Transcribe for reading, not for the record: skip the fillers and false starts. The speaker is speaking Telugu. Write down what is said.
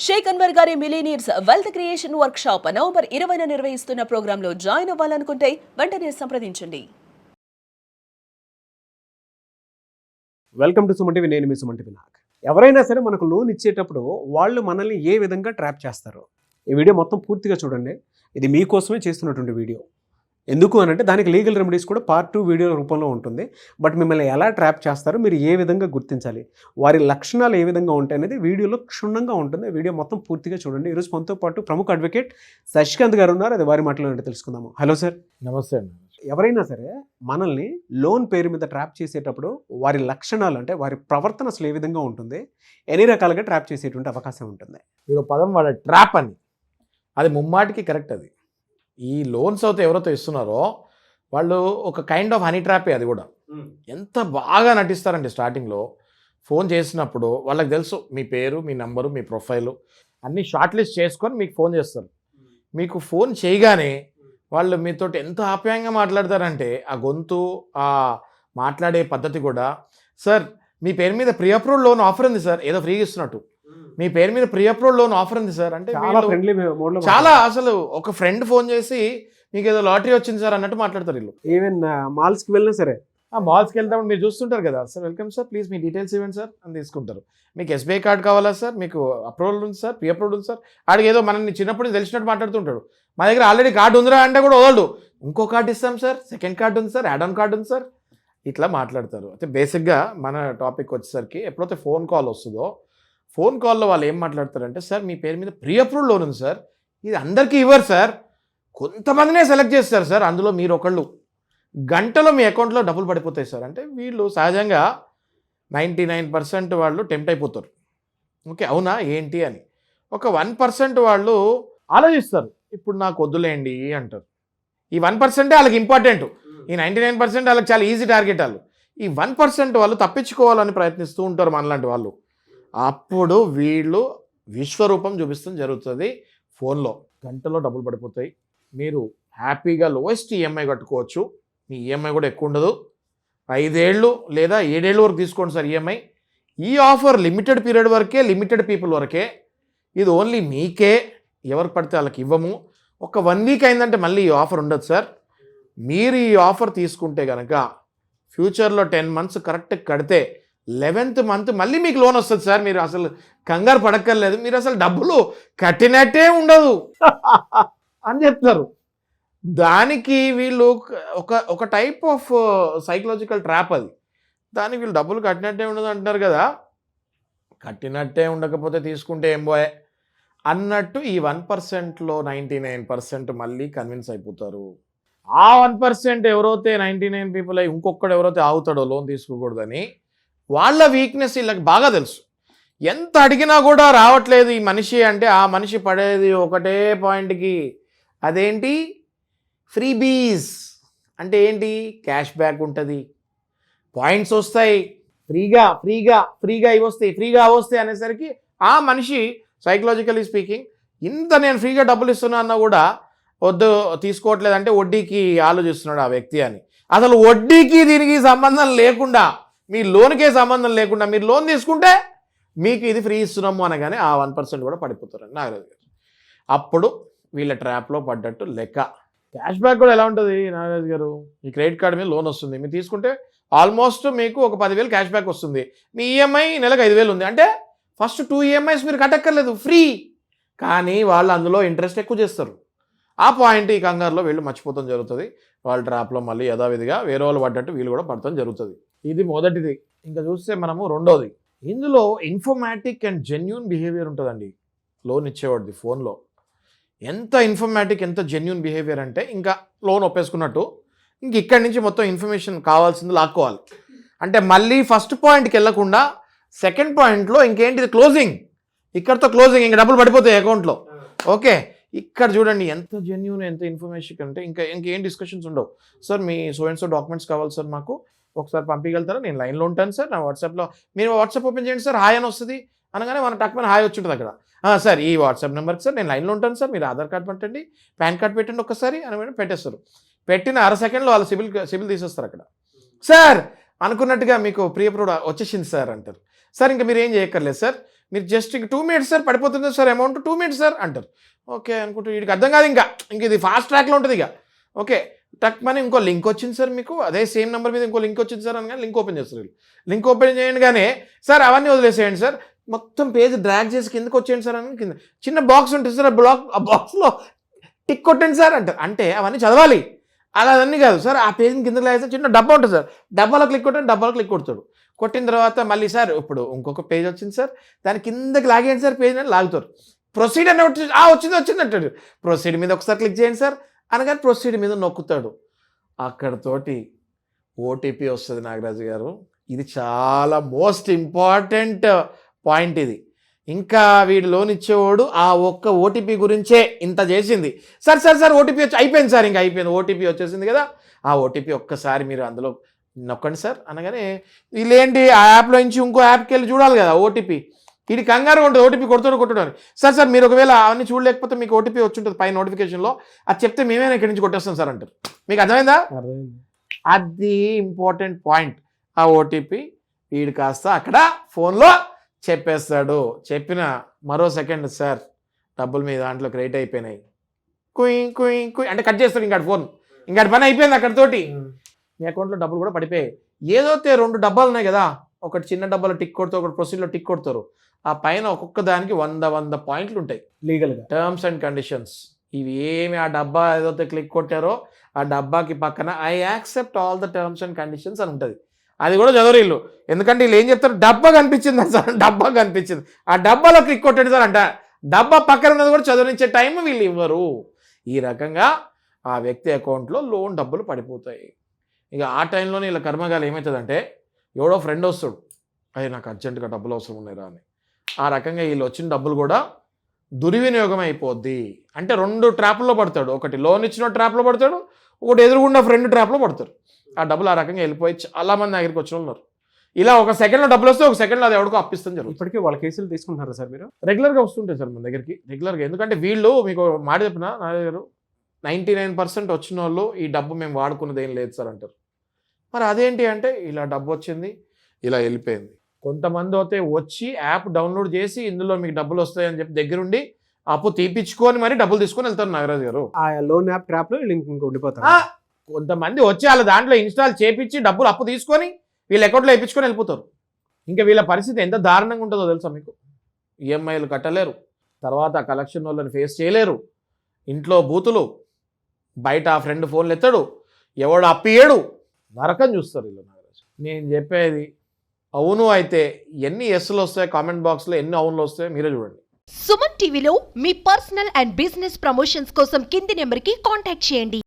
షేక్ అన్వర్ గారి millionaires wealth creation workshop November 20న నిర్వహిస్తున్న ప్రోగ్రాంలో జాయిన్ అవ్వాలనుకుంటే వెంటనే సంప్రదించండి. Welcome to Suman TV. నేను మీ సుమన్ టీవీ. ఎవరైనా సరే మనకు లోన్ ఇచ్చేటప్పుడు వాళ్ళు మనల్ని ఏ విధంగా ట్రాప్ చేస్తారు, ఈ వీడియో మొత్తం పూర్తిగా చూడండి. ఇది మీకోసమే చేస్తున్నటువంటి వీడియో. ఎందుకు అని అంటే దానికి లీగల్ రెమెడీస్ కూడా పార్ట్ 2 వీడియో రూపంలో ఉంటుంది. బట్ మిమ్మల్ని ఎలా ట్రాప్ చేస్తారో మీరు ఏ విధంగా గుర్తించాలి, వారి లక్షణాలు ఏ విధంగా ఉంటాయి అనేది వీడియోలో క్షుణ్ణంగా ఉంటుంది. వీడియో మొత్తం పూర్తిగా చూడండి. ఈరోజు మనతో పాటు ప్రముఖ అడ్వకేట్ శశికాంత్ గారు ఉన్నారు. అది వారి మాటలో తెలుసుకుందాము. Hello sir. నమస్తే అండి. ఎవరైనా సరే మనల్ని లోన్ పేరు మీద ట్రాప్ చేసేటప్పుడు వారి లక్షణాలు అంటే వారి ప్రవర్తన అసలు ఏ విధంగా ఉంటుంది, ఎన్ని రకాలుగా ట్రాప్ చేసేటువంటి అవకాశం ఉంటుంది? మీరు పదం వాళ్ళ ట్రాప్ అని, అది ముమ్మాటికి కరెక్ట్. అది ఈ లోన్స్ అయితే ఎవరైతే ఇస్తున్నారో వాళ్ళు ఒక కైండ్ ఆఫ్ హనీ ట్రాపే. అది కూడా ఎంత బాగా నటిస్తారంటే స్టార్టింగ్లో ఫోన్ చేసినప్పుడు వాళ్ళకి తెలుసు మీ పేరు, మీ నంబరు, మీ ప్రొఫైలు అన్నీ షార్ట్ లిస్ట్ చేసుకొని మీకు ఫోన్ చేస్తారు. మీకు ఫోన్ చేయగానే వాళ్ళు మీతోటి ఎంత ఆప్యాయంగా మాట్లాడతారంటే ఆ గొంతు, ఆ మాట్లాడే పద్ధతి కూడా, సార్ మీ పేరు మీద ప్రీ అప్రూవ్డ్ లోన్ ఆఫర్ ఉంది సార్, ఏదో ఫ్రీగా ఇస్తున్నట్టు, మీ పేరు మీద ప్రీ అప్రూవ్డ్ లోన్ ఆఫర్ ఉంది సార్ అంటే చాలా అసలు ఒక ఫ్రెండ్ ఫోన్ చేసి మీకు ఏదో లాటరీ వచ్చింది సార్ అన్నట్టు మాట్లాడతారు వీళ్ళు. ఈవెన్ మాల్స్కి వెళ్ళినా సరే, ఆ మాల్స్కి వెళ్తామని మీరు చూస్తుంటారు కదా, sir welcome sir, please me details ఇవ్వండి సార్ అని తీసుకుంటారు. మీకు ఎస్బీఐ కార్డ్ కావాలా సార్, మీకు అప్రూవల్ ఉంది సార్, ప్రీ అప్రూవ్డ్ ఉంది సార్, ఆడికి ఏదో మనల్ని చిన్నప్పుడు తెలిసినట్టు మాట్లాడుతుంటాడు. మా దగ్గర ఆల్రెడీ కార్డు ఉందిరా అంటే కూడా వదలడు, ఇంకో కార్డు ఇస్తాం సార్, సెకండ్ కార్డు ఉంది సార్, యాడ్ ఆన్ కార్డు ఉంది సార్, ఇట్లా మాట్లాడతారు. అయితే బేసిక్గా మన టాపిక్ వచ్చేసరికి ఎప్పుడైతే ఫోన్ కాల్ వస్తుందో, ఫోన్ కాల్లో వాళ్ళు ఏం మాట్లాడతారంటే, సార్ మీ పేరు మీద ప్రీ అప్రూవ్డ్ లోన్ ఉంది సార్, ఇది అందరికీ ఇవ్వరు సార్, కొంతమందినే సెలెక్ట్ చేస్తారు సార్, అందులో మీరు ఒకళ్ళు, గంటలో మీ అకౌంట్లో డబ్బులు పడిపోతాయి సార్ అంటే వీళ్ళు సహజంగా 99% వాళ్ళు టెంప్ట్ అయిపోతారు. ఓకే అవునా ఏంటి అని. ఒక 1% వాళ్ళు ఆలోచిస్తారు, ఇప్పుడు నాకు వద్దులేండి అంటారు. ఈ 1% వాళ్ళకి ఇంపార్టెంట్, ఈ 99% వాళ్ళకి చాలా ఈజీ టార్గెట్. వాళ్ళు ఈ 1% వాళ్ళు తప్పించుకోవాలని ప్రయత్నిస్తూ ఉంటారు మనలాంటి వాళ్ళు. అప్పుడు వీళ్ళు విశ్వరూపం చూపిస్తాం జరుగుతుంది. ఫోన్లో గంటలో డబ్బులు పడిపోతాయి. మీరు హ్యాపీగా లోయెస్ట్ ఈఎంఐ కట్టుకోవచ్చు. మీ ఈఎంఐ కూడా ఎక్కువ ఉండదు. 5 ఏళ్ళు లేదా 7 ఏళ్ళ వరకు తీసుకోండి సార్ ఈఎంఐ. ఈ ఆఫర్ లిమిటెడ్ పీరియడ్ వరకే, లిమిటెడ్ పీపుల్ వరకే. ఇది ఓన్లీ మీకే, ఎవరికి పడితే వాళ్ళకి ఇవ్వము. ఒక 1 వీక్ అయిందంటే మళ్ళీ ఈ ఆఫర్ ఉండదు సార్. మీరు ఈ ఆఫర్ తీసుకుంటే కనుక ఫ్యూచర్లో 10 మంత్స్ కరెక్ట్ కడితే 11th మంత్ మళ్ళీ మీకు లోన్ వస్తుంది సార్. మీరు అసలు కంగారు పడక్కర్లేదు, మీరు అసలు డబ్బులు కట్టినట్టే ఉండదు అని చెప్తారు. దానికి వీళ్ళు ఒక టైప్ ఆఫ్ సైకలాజికల్ ట్రాప్ అది. దానికి వీళ్ళు డబ్బులు కట్టినట్టే ఉండదు అంటున్నారు కదా, కట్టినట్టే ఉండకపోతే తీసుకుంటే ఏం పోయే అన్నట్టు ఈ 1%లో 99% మళ్ళీ కన్విన్స్ అయిపోతారు. ఆ 1% ఎవరైతే 99 పీపుల్ అయ్యి ఇంకొకడు ఎవరైతే ఆగుతాడో లోన్ తీసుకోకూడదని, వాళ్ళ వీక్నెస్ వీళ్ళకి బాగా తెలుసు. ఎంత అడిగినా కూడా రావట్లేదు ఈ మనిషి అంటే, ఆ మనిషి పడేది ఒకటే పాయింట్కి, అదేంటి ఫ్రీబీస్ అంటే ఏంటి, క్యాష్ బ్యాక్ ఉంటుంది, పాయింట్స్ వస్తాయి, ఫ్రీగా ఫ్రీగా ఫ్రీగా ఇవి వస్తాయి, ఫ్రీగా వస్తాయి అనేసరికి ఆ మనిషి సైకలాజికలీ స్పీకింగ్ ఇంత నేను ఫ్రీగా డబ్బులు ఇస్తున్నా అన్నా కూడా వద్దు తీసుకోవట్లేదు అంటే వడ్డీకి ఆలోచిస్తున్నాడు ఆ వ్యక్తి అని. అసలు వడ్డీకి దీనికి సంబంధం లేకుండా, మీ లోన్కే సంబంధం లేకుండా మీరు లోన్ తీసుకుంటే మీకు ఇది ఫ్రీ ఇస్తున్నాము అనగానే ఆ 1% కూడా పడిపోతారండి నాగరాజు గారు. అప్పుడు వీళ్ళ ట్రాప్లో పడ్డట్టు లెక్క. క్యాష్ బ్యాక్ కూడా ఎలా ఉంటుంది నాగరాజు గారు, ఈ క్రెడిట్ కార్డు మీద లోన్ వస్తుంది, మీరు తీసుకుంటే ఆల్మోస్ట్ మీకు ఒక 10,000 క్యాష్ బ్యాక్ వస్తుంది. మీ ఈఎంఐ నెలకు 5,000 ఉంది అంటే ఫస్ట్ 2 EMIs మీరు కట్టక్కర్లేదు, ఫ్రీ. కానీ వాళ్ళు అందులో ఇంట్రెస్ట్ ఎక్కువ చేస్తారు. ఆ పాయింట్ ఈ కంగారులో వీళ్ళు మర్చిపోతాం జరుగుతుంది. వాళ్ళ ట్రాప్లో మళ్ళీ యథావిధిగా వేరే వాళ్ళు పడ్డట్టు వీళ్ళు కూడా పడతాం జరుగుతుంది. ఇది మొదటిది. ఇంకా చూస్తే మనము రెండోది, ఇందులో ఇన్ఫర్మాటిక్ అండ్ జెన్యూన్ బిహేవియర్ ఉంటుందండి లోన్ ఇచ్చేవాడిది. ఫోన్లో ఎంత ఇన్ఫర్మాటిక్, ఎంత జెన్యూన్ బిహేవియర్ అంటే ఇంకా లోన్ ఒప్పేసుకున్నట్టు ఇంక ఇక్కడి నుంచి మొత్తం ఇన్ఫర్మేషన్ కావాల్సింది లాక్కోవాలి. అంటే మళ్ళీ ఫస్ట్ పాయింట్కి వెళ్ళకుండా సెకండ్ పాయింట్లో ఇంకేంటిది క్లోజింగ్, ఇక్కడతో క్లోజింగ్, ఇంక డబ్బులు పడిపోతాయి అకౌంట్లో. ఓకే ఇక్కడ చూడండి ఎంత జెన్యూన్, ఎంత ఇన్ఫర్మేషన్ అంటే ఇంకేం డిస్కషన్స్ ఉండవు. సార్ మీ సో డాక్యుమెంట్స్ కావాలి సార్, మాకు ఒకసారి పంపించగలుగుతారా, నేను లైన్లో ఉంటాను సార్, నా వాట్సాప్లో మీరు వాట్సాప్ ఓపెన్ చేయండి సార్, హాయ్ అని వస్తుంది అనగానే మన టక్మని హాయ్ వచ్చి ఉంటుంది అక్కడ. సార్ ఈ వాట్సాప్ నెంబర్కి సార్ నేను లైన్లో ఉంటాను సార్, మీరు ఆధార్ కార్డ్ పెట్టండి, పాన్ కార్డ్ పెట్టండి ఒక్కసారి అని పెట్టేస్తారు. పెట్టిన 1/2 సెకండ్లో వాళ్ళు సిబిల్ తీసేస్తారు అక్కడ. సార్ అనుకున్నట్టుగా మీకు ప్రీ అప్రూవ్డ్ వచ్చేసింది సార్ అంటారు. సార్ ఇంకా మీరు ఏం చేయక్కర్లేదు సార్, మీరు జస్ట్ ఇంక 2 minutes సార్ పడిపోతుంది సార్ అమౌంట్ 2 minutes సార్ అంటారు. ఓకే అనుకుంటూ వీడికి అర్థం కాదు ఇంక ఇది ఫాస్ట్ ట్రాక్లో ఉంటుంది ఇక. ఓకే టక్ మనీ ఇంకో లింక్ వచ్చింది సార్ మీకు, అదే సేమ్ నెంబర్ మీద ఇంకో లింక్ వచ్చింది సార్ అనగానే లింక్ ఓపెన్ చేస్తారు వీళ్ళు. లింక్ ఓపెన్ చేయగానే సార్ అవన్నీ వదిలేసేయండి సార్, మొత్తం పేజ్ డ్రాగ్ చేసి కిందకి వచ్చేయండి సార్ అని కింద చిన్న బాక్స్ ఉంటుంది సార్, ఆ బాక్స్లో టిక్ కొట్టండి సార్ అంటారు. అంటే అవన్నీ చదవాలి, అలా అన్నీ కాదు సార్. ఆ పేజ్ని కిందకి లాగేస్తే చిన్న డబ్బా ఉంటుంది సార్, డబ్బాలో క్లిక్ కొట్టండి, డబ్బాలో క్లిక్ కొడతాడు. కొట్టిన తర్వాత మళ్ళీ సార్ ఇప్పుడు ఇంకొక పేజ్ వచ్చింది సార్, దాని కిందకి లాగేయండి సార్, పేజ్ అని లాగుతారు. ప్రొసీడ్ అని వచ్చింది అంటాడు. ప్రొసీడ్ మీద ఒకసారి క్లిక్ చేయండి సార్ అనగానే ప్రొసీడ్ మీద నొక్కుతాడు. అక్కడతోటి ఓటీపీ వస్తుంది నాగరాజు గారు. ఇది చాలా మోస్ట్ ఇంపార్టెంట్ పాయింట్ ఇది. ఇంకా వీడు లోన్ ఇచ్చేవాడు ఆ ఒక్క ఓటీపీ గురించే ఇంత చేసింది. సార్ ఓటీపీ వచ్చి అయిపోయింది సార్, ఇంకా అయిపోయింది, ఓటీపీ వచ్చేసింది కదా, ఆ ఓటీపీ ఒక్కసారి మీరు అందులో నొక్కండి సార్ అనగానే వీళ్ళేంటి ఆ యాప్లో నుంచి ఇంకో యాప్కి వెళ్ళి చూడాలి కదా ఓటీపీ. ఇది కంగారు ఉంటుంది ఓటీపీ కొట్టడానికి. సార్ మీరు ఒకవేళ అవన్నీ చూడలేకపోతే మీకు ఓటీపీ వచ్చి ఉంటుంది పై నోటిఫికేషన్లో, అది చెప్తే మేమే ఇక్కడి నుంచి కొట్టేస్తాం సార్ అంటారు. మీకు అర్థమైందా? అది ఇంపార్టెంట్ పాయింట్. ఆ ఓటీపీ వీడు కాస్త అక్కడ ఫోన్లో చెప్పేస్తాడు. చెప్పిన మరో సెకండ్ సార్ డబ్బులు మీ దాంట్లో క్రెడిట్ అయిపోయినాయి, కుయ్ అంటే కట్ చేస్తాడు ఇంకా ఫోన్, ఇంకా పని అయిపోయింది అక్కడితోటి. మీ అకౌంట్లో డబ్బులు కూడా పడిపోయాయి. ఏదైతే 2 డబ్బాలు ఉన్నాయి కదా, ఒకటి చిన్న డబ్బాలో టిక్ కొడతారు, ఒకటి ప్రొసీడ్లో టిక్ కొడతారు. ఆ పైన ఒక్కొక్క దానికి 100 పాయింట్లు ఉంటాయి లీగల్గా, టర్మ్స్ అండ్ కండిషన్స్. ఇవి ఏమి ఆ డబ్బా ఏదైతే క్లిక్ కొట్టారో ఆ డబ్బాకి పక్కన I accept all the terms and conditions అని ఉంటుంది. అది కూడా చదవరు వీళ్ళు, ఎందుకంటే వీళ్ళు ఏం చెప్తారు, డబ్బా కనిపించింది సార్, డబ్బా కనిపించింది, ఆ డబ్బాలో క్లిక్ కొట్టండి సార్ అంట. డబ్బా పక్కన ఉన్నది కూడా చదివించే టైం వీళ్ళు ఇవ్వరు. ఈ రకంగా ఆ వ్యక్తి అకౌంట్లో లోన్ డబ్బులు పడిపోతాయి. ఇక ఆ టైంలోనే వీళ్ళ కర్మగాలు ఏమవుతుందంటే, ఎవడో ఫ్రెండ్ వస్తాడు, అది నాకు అర్జెంటుగా డబ్బులు అవసరం ఉన్నాయిరా అని. ఆ రకంగా వీళ్ళు వచ్చిన డబ్బులు కూడా దుర్వినియోగం అయిపోద్ది. అంటే 2 ట్రాప్లో పడతాడు, ఒకటి లోన్ ఇచ్చిన ట్రాప్లో పడతాడు, ఒకటి ఎదురుగుండా ఫ్రెండ్ ట్రాప్లో పడతాడు. ఆ డబ్బులు ఆ రకంగా వెళ్ళిపోయి చాలామంది దగ్గరికి వచ్చిన ఉన్నారు. ఇలా ఒక సెకండ్లో డబ్బులు వస్తే ఒక సెకండ్లో అది ఎవరికో అప్పిస్తుంది జరుగుతుంది. ఇప్పటికీ వాళ్ళ కేసులు తీసుకుంటున్నారా సార్ మీరు? రెగ్యులర్గా వస్తుంటాయి సార్ మన దగ్గరికి రెగ్యులర్గా. ఎందుకంటే వీళ్ళు మీకు మాట చెప్పిన నా దగ్గర 99% వచ్చిన వాళ్ళు ఈ డబ్బు మేము వాడుకున్నది ఏం లేదు సార్ అంటారు. మరి అదేంటి అంటే, ఇలా డబ్బు వచ్చింది ఇలా వెళ్ళిపోయింది. కొంతమంది అయితే వచ్చి యాప్ డౌన్లోడ్ చేసి ఇందులో మీకు డబ్బులు వస్తాయని చెప్పి దగ్గరుండి అప్పు తీపించుకొని మరి డబ్బులు తీసుకొని వెళ్తారు నాగరాజు గారు. ఆ లోన్ యాప్ ట్రాప్లో ఇంకా ఉండిపోతారు. కొంతమంది వచ్చి వాళ్ళ దాంట్లో ఇన్స్టాల్ చేపించి డబ్బులు అప్పు తీసుకొని వీళ్ళ అకౌంట్లో వేయించుకొని వెళ్ళిపోతారు. ఇంకా వీళ్ళ పరిస్థితి ఎంత దారుణంగా ఉంటుందో తెలుసా మీకు? ఈఎంఐలు కట్టలేరు, తర్వాత కలెక్షన్ వాళ్ళని ఫేస్ చేయలేరు, ఇంట్లో బూతులు, బయట ఆ ఫ్రెండ్ ఫోన్లు ఎత్తాడు, ఎవడు అప్పియ్యడు, నరకం చూస్తారు వీళ్ళు నాగరాజు. నేను చెప్పేది అవును అయితే ఎన్ని ఎస్లు వస్తాయి కామెంట్ బాక్స్లో, ఎన్ని అవునులు వస్తాయో మీరే చూడండి. సుమన్ టీవీలో మీ పర్సనల్ అండ్ బిజినెస్ ప్రమోషన్స్ కోసం కింది నెంబర్కి కాంటాక్ట్ చేయండి.